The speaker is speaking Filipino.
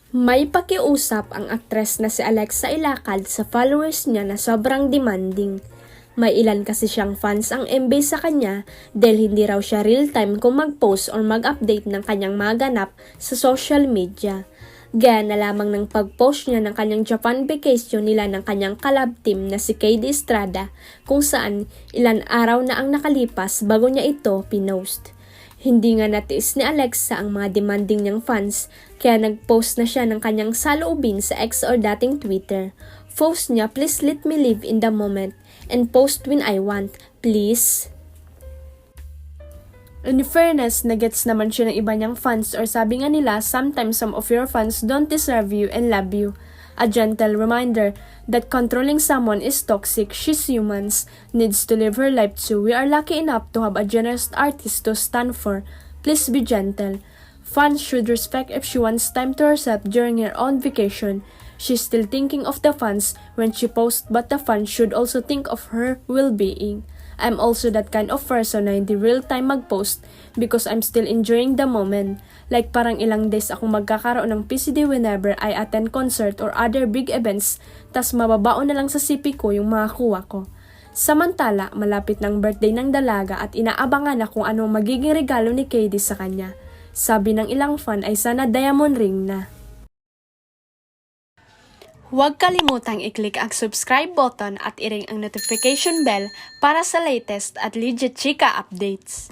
May pakiusap ang aktres na si Alexa Ilacad sa followers niya na sobrang demanding. May ilan kasi siyang fans ang embase sa kanya dahil hindi raw siya real-time kung mag-post or mag-update ng kanyang mga ganap sa social media. Gaya na lamang ng pag-post niya ng kanyang Japan vacation nila ng kanyang collab team na si KD Estrada kung saan ilan araw na ang nakalipas bago niya ito pinost. Hindi nga natiis ni Alexa ang mga demanding niyang fans, kaya nag-post na siya ng kanyang saloobin sa X or dating Twitter. Post niya, "Please let me live in the moment and post when I want, please." In fairness, nagets naman siya ng iba niyang fans or sabi nga nila, sometimes some of your fans don't deserve you and love you. A gentle reminder that controlling someone is toxic. She's humans, needs to live her life too. We are lucky enough to have a generous artist to stand for. Please be gentle. Fans should respect if she wants time to herself during her own vacation. She's still thinking of the fans when she posts, but the fans should also think of her well-being. I'm also that kind of person na hindi real-time mag-post because I'm still enjoying the moment. Like parang ilang days akong magkakaroon ng PCD whenever I attend concert or other big events, tas mababaon na lang sa CP ko yung mga kuha ko. Samantala, malapit ng birthday ng dalaga at inaabangan na kung ano magiging regalo ni KD sa kanya. Sabi ng ilang fan ay sana diamond ring na. Huwag kalimutang i-click ang subscribe button at i-ring ang notification bell para sa latest at legit chika updates.